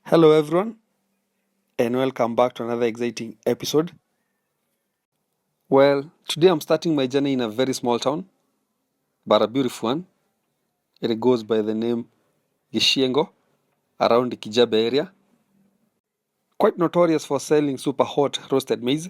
Hello, everyone, and welcome back to another exciting episode. Well, today I'm starting my journey in a very small town, but a beautiful one. It goes by the name Gishiengo, around the Kijabe area. Quite notorious for selling super hot roasted maize.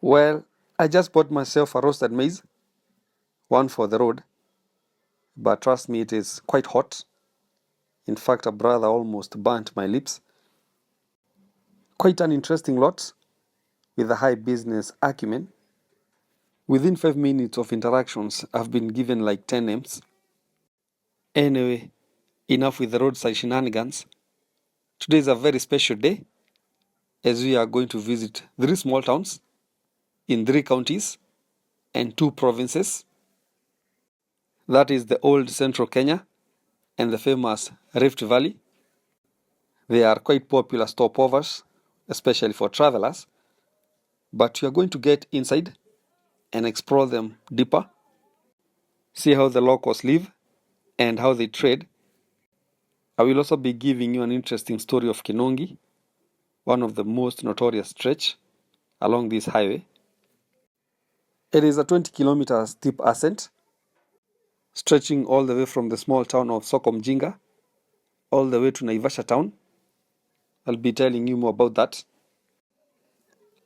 Well, I just bought myself a roasted maize, one for the road, but trust me, it is quite hot. In fact, a brother almost burnt my lips. Quite an interesting lot with a high business acumen. Within 5 minutes of interactions, I've been given like 10 names. Anyway, enough with the roadside shenanigans. Today is a very special day as we are going to visit 3 small towns in 3 counties and 2 provinces. That is the old central Kenya and the famous Rift Valley. They are quite popular stopovers, especially for travelers. But we are going to get inside and explore them deeper, see how the locals live and how they trade. I will also be giving you an interesting story of Kinungi, one of the most notorious stretch along this highway. It is a 20-kilometer steep ascent, stretching all the way from the small town of Soko Mjinga all the way to Naivasha town. I'll be telling you more about that.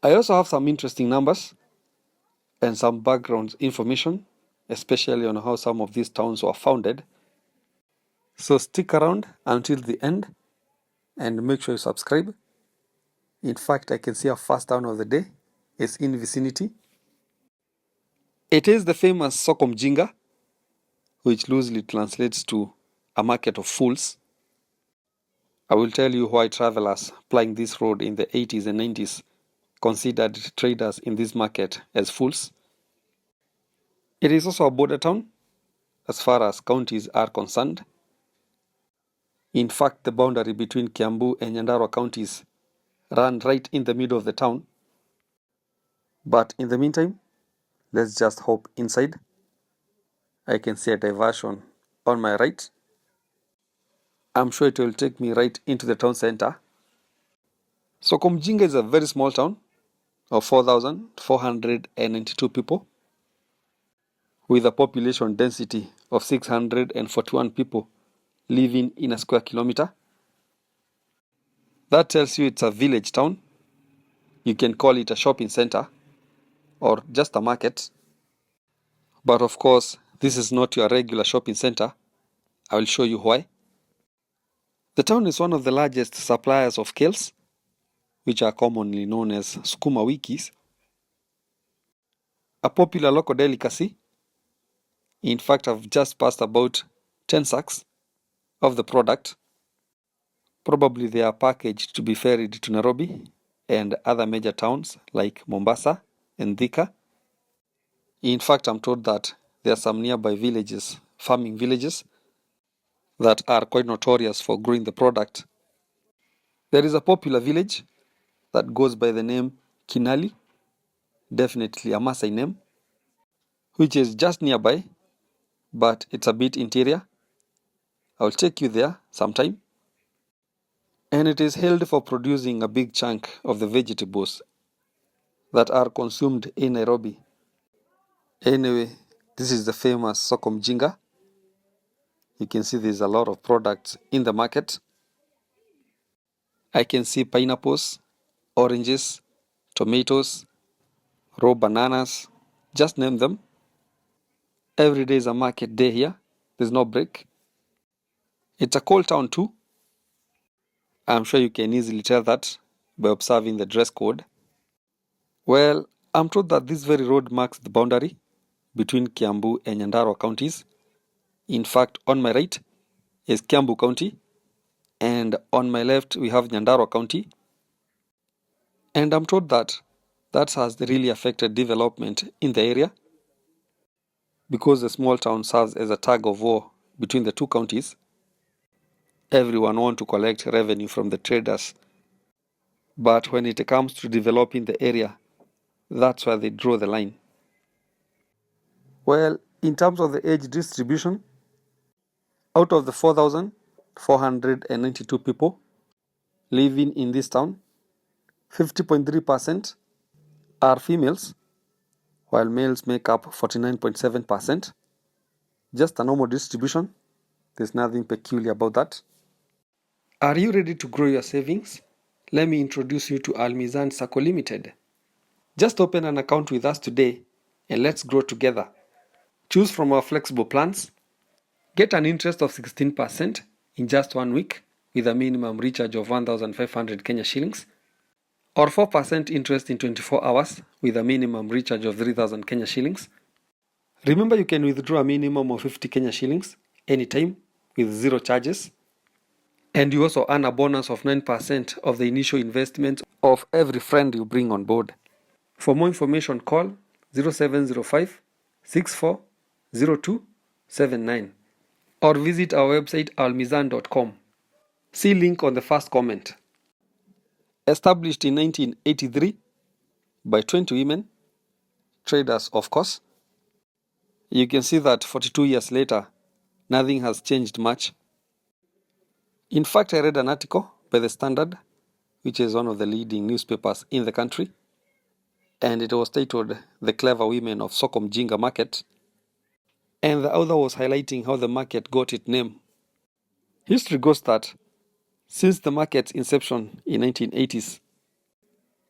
I also have some interesting numbers and some background information, especially on how some of these towns were founded. So stick around until the end and make sure you subscribe. In fact, I can see our first town of the day is in vicinity. It is the famous Soko Mjinga, which loosely translates to a market of fools. I will tell you why travelers plying this road in the 80s and 90s considered traders in this market as fools. It is also a border town as far as counties are concerned. In fact, the boundary between Kiambu and Nakuru counties ran right in the middle of the town. But in the meantime, let's just hop inside. I can see a diversion on my right. I'm sure it will take me right into the town center. Soko Mjinga is a very small town of 4,492 people with a population density of 641 people living in a square kilometer. That tells you it's a village town. You can call it a shopping center or just a market. But of course, this is not your regular shopping center. I will show you why. The town is one of the largest suppliers of kales, which are commonly known as sukuma wikis, a popular local delicacy. In fact, I've just passed about 10 sacks of the product. Probably they are packaged to be ferried to Nairobi and other major towns like Mombasa and Thika. In fact, I'm told that there are some nearby villages, farming villages, that are quite notorious for growing the product. There is a popular village that goes by the name Kinali, definitely a Maasai name, which is just nearby, but it's a bit interior. I'll take you there sometime. And it is hailed for producing a big chunk of the vegetables that are consumed in Nairobi. Anyway, this is the famous Soko Mjinga. You can see there's a lot of products in the market. I can see pineapples, oranges, tomatoes, raw bananas, just name them. Every day is a market day here. There's no break. It's a cold town too. I'm sure you can easily tell that by observing the dress code. Well, I'm told that this very road marks the boundary between Kiambu and Nakuru counties. In fact, on my right is Kiambu County, And on my left, we have Nakuru County. And I'm told that that has really affected development in the area because the small town serves as a tug of war between the two counties. Everyone wants to collect revenue from the traders. But when it comes to developing the area, that's where they draw the line. Well, in terms of the age distribution, out of the 4,492 people living in this town, 50.3% are females, while males make up 49.7%. Just a normal distribution. There's nothing peculiar about that. Are you ready to grow your savings? Let me introduce you to Almizan SACCO Limited. Just open an account with us today and let's grow together. Choose from our flexible plans. Get an interest of 16% in just 1 week with a minimum recharge of 1,500 Kenya shillings, or 4% interest in 24 hours with a minimum recharge of 3,000 Kenya shillings. Remember, you can withdraw a minimum of 50 Kenya shillings anytime with zero charges. And you also earn a bonus of 9% of the initial investment of every friend you bring on board. For more information, call 0705 640279 or visit our website almizan.com. See link on the first comment. Established in 1983 by 20 women, traders of course, you can see that 42 years later, nothing has changed much. In fact, I read an article by The Standard, which is one of the leading newspapers in the country, and it was titled The Clever Women of Soko Mjinga Market, and the author was highlighting how the market got its name. History goes that since the market's inception in 1980s,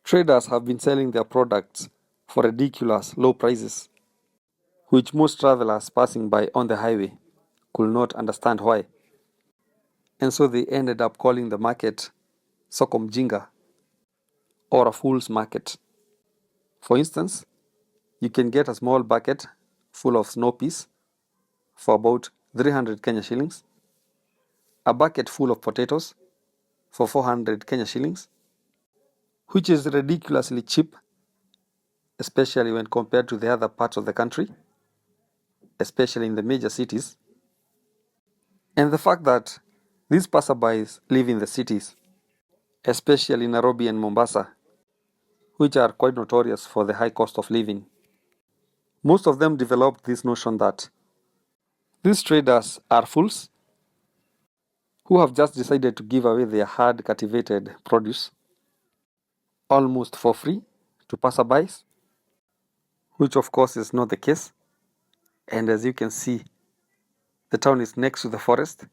traders have been selling their products for ridiculous low prices, which most travelers passing by on the highway could not understand why. And so they ended up calling the market Soko Mjinga, or a fool's market. For instance, you can get a small bucket full of snow peas for about 300 Kenya shillings, a bucket full of potatoes for 400 Kenya shillings, which is ridiculously cheap, especially when compared to the other parts of the country, especially in the major cities. And the fact that these passerbys live in the cities, especially Nairobi and Mombasa, which are quite notorious for the high cost of living. Most of them developed this notion that these traders are fools who have just decided to give away their hard cultivated produce almost for free to passerbys, which of course is not the case. And as you can see, the town is next to the forest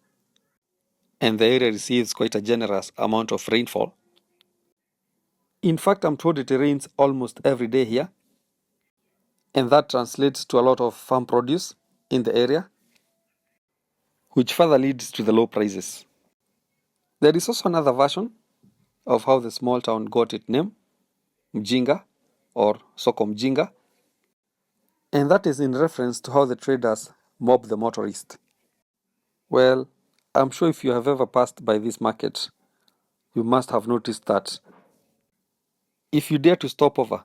and the area receives quite a generous amount of rainfall. In fact, I'm told it rains almost every day here, and that translates to a lot of farm produce in the area, which further leads to the low prices. There is also another version of how the small town got its name, Mjinga or Soko Mjinga, and that is in reference to how the traders mob the motorist. Well, I'm sure if you have ever passed by this market, you must have noticed that if you dare to stop over,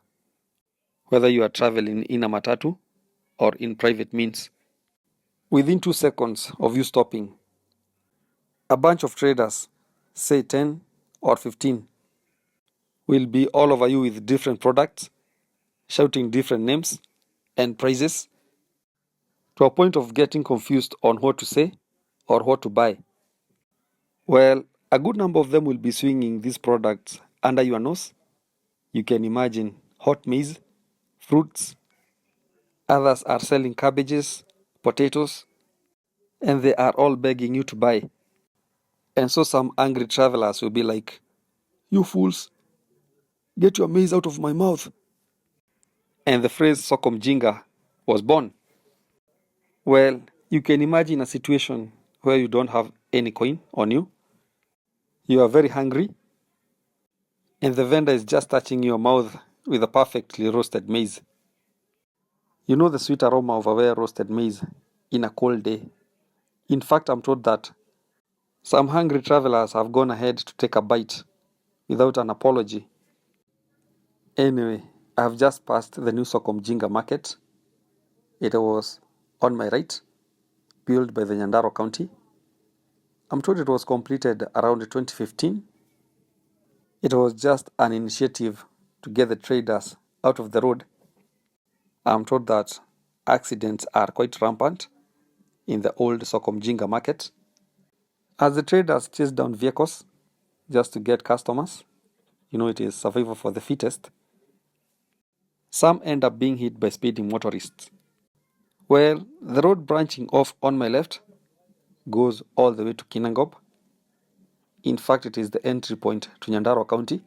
whether you are traveling in a matatu or in private means, within 2 seconds of you stopping, a bunch of traders, say 10 or 15, will be all over you with different products, shouting different names and prices, to a point of getting confused on what to say or what to buy. Well, a good number of them will be swinging these products under your nose. You can imagine hot maize, fruits. Others are selling cabbages, potatoes, and they are all begging you to buy. And so some angry travelers will be like, "You fools, get your maize out of my mouth." And the phrase Soko Mjinga was born. Well, you can imagine a situation where you don't have any coin on you. You are very hungry, and the vendor is just touching your mouth with a perfectly roasted maize. You know the sweet aroma of a well roasted maize in a cold day. In fact, I'm told that Some hungry travelers have gone ahead to take a bite without an apology. Anyway, I have just passed the new Soko Mjinga Market. It was on my right, built by the Nakuru County. I'm told it was completed around 2015. It was just an initiative to get the traders out of the road. I'm told that accidents are quite rampant in the old Soko Mjinga Market, as the traders chase down vehicles just to get customers. It is survival for the fittest. Some end up being hit by speeding motorists. Well, the road branching off on my left goes all the way to Kinungi. In fact, it is the entry point to Nakuru County.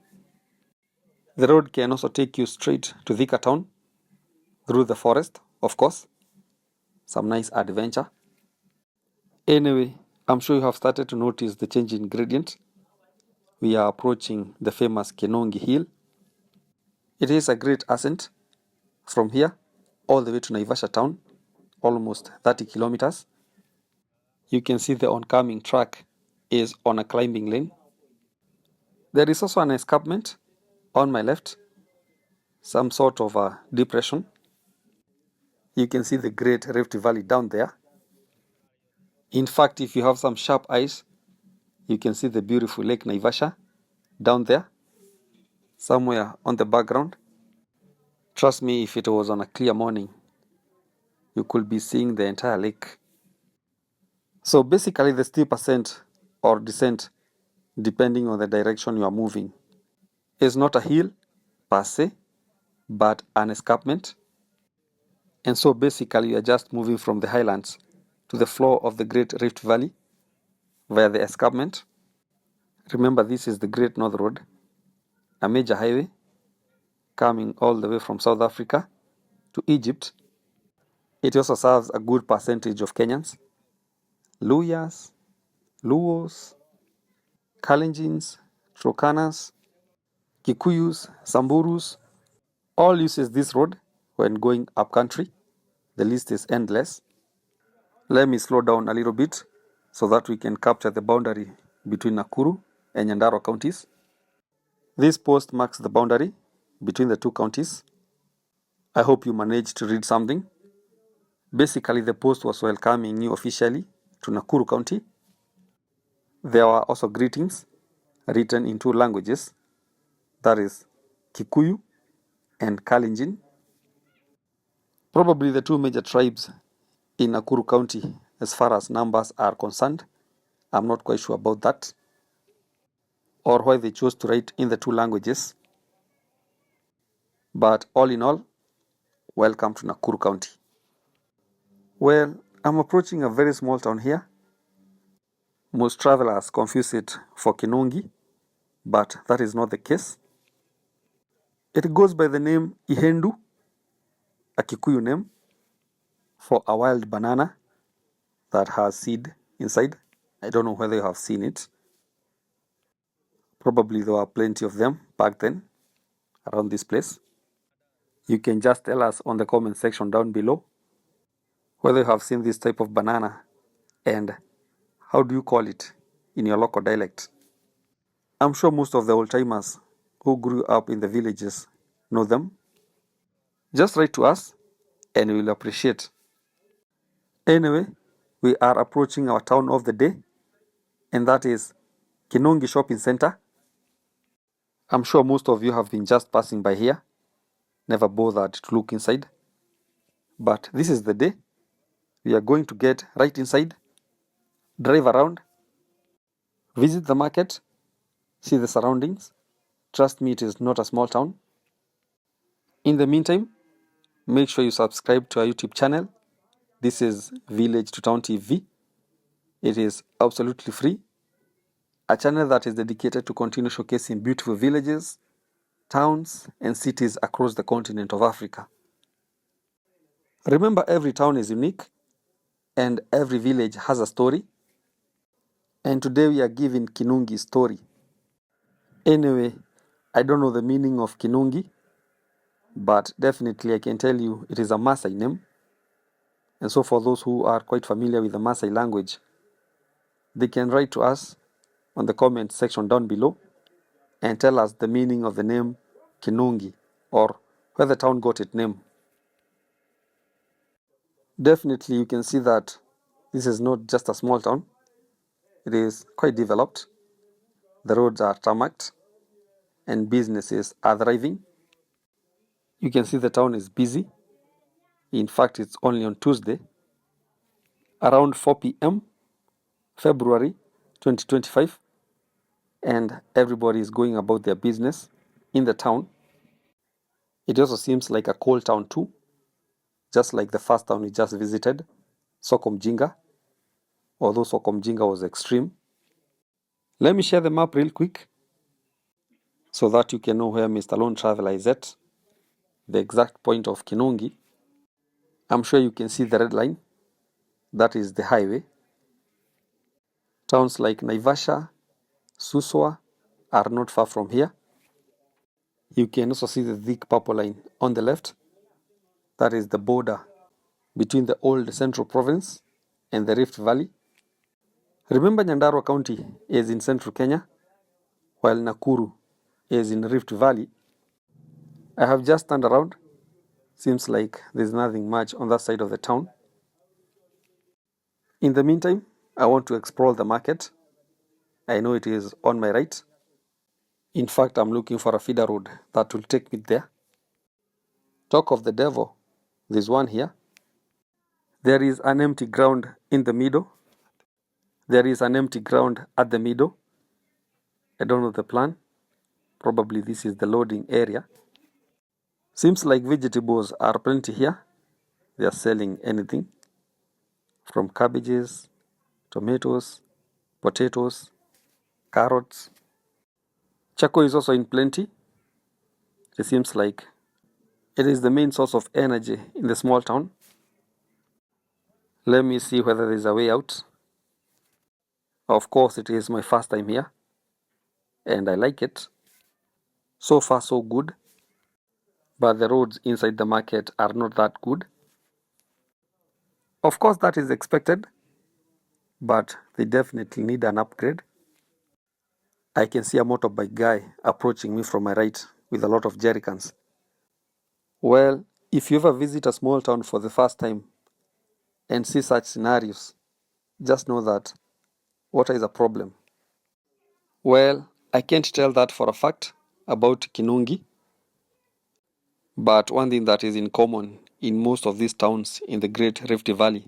The road can also take you straight to Thika town through the forest, of course. Some nice adventure. Anyway, I'm sure you have started to notice the change in gradient. We are approaching the famous Kinungi hill. It is a great ascent from here all the way to Naivasha town, almost 30 kilometers. You can see the oncoming track is on a climbing lane. There is also an escarpment on my left, some sort of a depression. You can see the great Rift Valley down there. In fact, if you have some sharp eyes, you can see the beautiful Lake Naivasha down there, somewhere on the background. Trust me, if it was on a clear morning, you could be seeing the entire lake. So basically, the steep ascent or descent, depending on the direction you are moving, is not a hill per se, but an escarpment. And so basically, you are just moving from the highlands to the floor of the Great Rift Valley via the escarpment. Remember, this is the Great North Road, a major highway coming all the way from South Africa to Egypt. It also serves a good percentage of Kenyans, Luyas, Luos, Kalenjins, Turkanas, Kikuyus, Samburus. All uses this road when going up country. The list is endless. Let me slow down a little bit so that we can capture the boundary between Nakuru and Nakuru counties. This post marks the boundary between the two counties. I hope you managed to read something. Basically, the post was welcoming you officially to Nakuru County. There were also greetings written in two languages, that is Kikuyu and Kalenjin. Probably the two major tribes in Nakuru County as far as numbers are concerned. I'm not quite sure about that, or why they chose to write in the two languages. But all in all, welcome to Nakuru County. Well, I'm approaching a very small town here. Most travelers confuse it for Kinungi, but that is not the case. It goes by the name Ihendu, a Kikuyu name, for a wild banana that has seed inside. I don't know whether you have seen it. Probably there were plenty of them back then around this place. You can just tell us on the comment section down below whether you have seen this type of banana and how do you call it in your local dialect. I'm sure most of the old-timers who grew up in the villages know them. Just write to us and we'll appreciate. Anyway, we are approaching our town of the day, and that is Kinungi Shopping Center. I'm sure most of you have been just passing by here, never bothered to look inside. But this is the day. We are going to get right inside, drive around, visit the market, see the surroundings. Trust me, it is not a small town. In the meantime, make sure you subscribe to our YouTube channel. This is Village to Town TV. It is absolutely free. A channel that is dedicated to continue showcasing beautiful villages, towns, and cities across the continent of Africa. Remember, every town is unique and every village has a story. And today we are giving Kinungi's story. Anyway, I don't know the meaning of Kinungi, but definitely I can tell you it is a Maasai name. And so for those who are quite familiar with the Maasai language, they can write to us on the comment section down below and tell us the meaning of the name Kinungi or where the town got its name. Definitely you can see that this is not just a small town. It is quite developed. The roads are tarmacked and businesses are thriving. You can see the town is busy. In fact, it's only on Tuesday, around 4 p.m., February 2025, and everybody is going about their business in the town. It also seems like a cold town too, just like the first town we just visited, Soko Mjinga, although Soko Mjinga was extreme. Let me share the map real quick so that you can know where Mr. Lone Traveler is at, the exact point of Kinungi. I'm sure you can see the red line. That is the highway. Towns like Naivasha, Suswa are not far from here. You can also see the thick purple line on the left. That is the border between the old Central Province and the Rift Valley. Remember, Nyandarua County is in Central Kenya, while Nakuru is in Rift Valley. I have just turned around. Seems like there's nothing much on that side of the town. In the meantime, I want to explore the market. I know it is on my right. In fact, I'm looking for a feeder road that will take me there. Talk of the devil, there's one here. There is an empty ground in the middle. There is an empty ground at the middle. I don't know the plan. Probably this is the loading area. Seems like vegetables are plenty here. They are selling anything from cabbages, tomatoes, potatoes, carrots. Charcoal is also in plenty. It seems like it is the main source of energy in the small town. Let me see whether there is a way out. Of course, it is my first time here, and I like it. So far, so good. But the roads inside the market are not that good. Of course, that is expected, but they definitely need an upgrade. I can see a motorbike guy approaching me from my right with a lot of jerrycans. Well, if you ever visit a small town for the first time and see such scenarios, just know that water is a problem. Well, I can't tell that for a fact about Kinungi, but one thing that is in common in most of these towns in the Great Rift Valley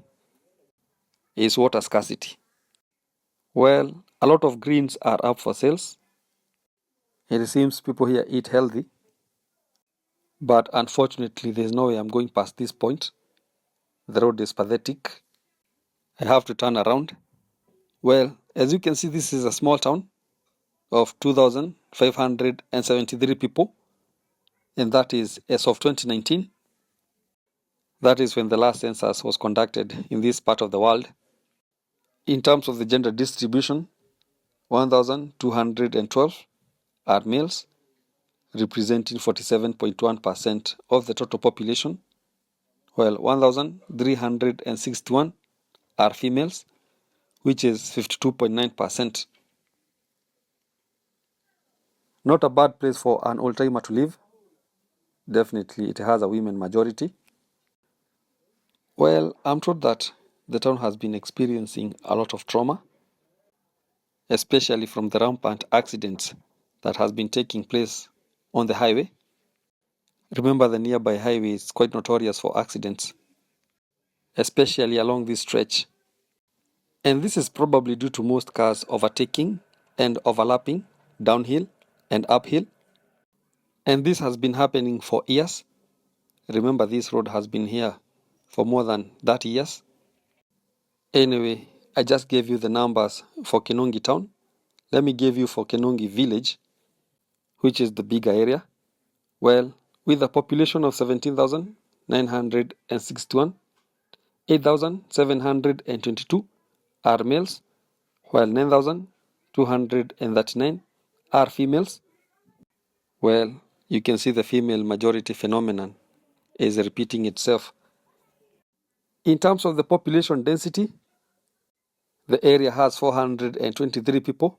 is water scarcity. Well, a lot of greens are up for sales. It seems people here eat healthy, but unfortunately there's no way I'm going past this point. The road is pathetic. I have to turn around. Well, as you can see, this is a small town of 2,573 people, and that is as of 2019. That is when the last census was conducted in this part of the world. In terms of the gender distribution, 1,212 are males, representing 47.1% of the total population, while 1,361 are females, which is 52.9%. Not a bad place for an old-timer to live. Definitely it has a women majority. Well, I'm told that the town has been experiencing a lot of trauma, especially from the rampant accidents that has been taking place on the highway. Remember, the nearby highway is quite notorious for accidents, especially along this stretch. And this is probably due to most cars overtaking and overlapping downhill and uphill. And this has been happening for years. Remember, this road has been here for more than 30 years. Anyway, I just gave you the numbers for Kinungi town. Let me give you for Kinungi village, which is the bigger area. Well, with a population of 17,961, 8,722 are males, while 9,239 are females. Well, you can see the female majority phenomenon is repeating itself. In terms of the population density, The area has 423 people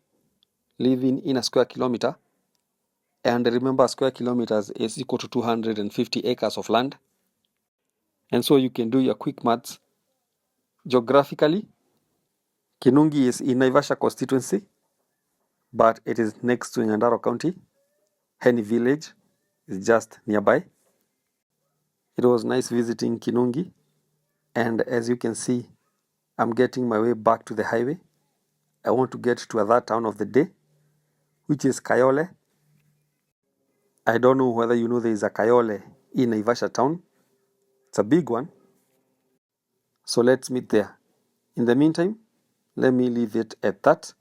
living in a square kilometer. And remember, square kilometers is equal to 250 acres of land. And so you can do your quick maths. Geographically, Kinungi is in Naivasha constituency, but it is next to Nakuru County. Henny village is just nearby. It was nice visiting Kinungi, and as you can see, I'm getting my way back to the highway. I want to get to other town of the day, which is Kayole. I don't know whether you know there is a Kayole in Naivasha town. It's a big one. So let's meet there. In the meantime, let me leave it at that.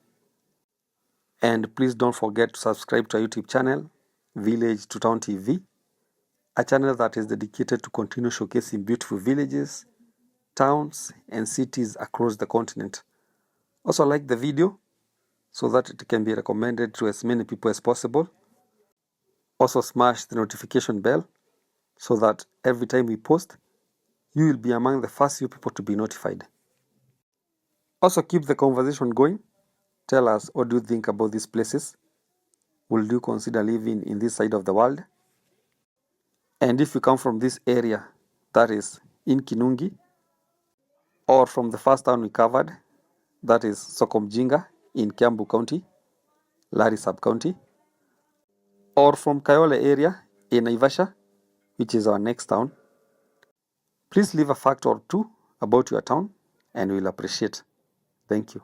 And please don't forget to subscribe to our YouTube channel, Village to Town TV, a channel that is dedicated to continue showcasing beautiful villages, towns, and cities across the continent. Also like the video so that it can be recommended to as many people as possible. Also smash the notification bell so that every time we post, you will be among the first few people to be notified. Also keep the conversation going. Tell us, what do you think about these places? Will you consider living in this side of the world? And if you come from this area, that is in Kinungi, or from the first town we covered, that is Soko Mjinga in Kiambu County, Lari Sub-County, or from Kayole area in Naivasha, which is our next town, please leave a fact or two about your town and we'll appreciate. Thank you.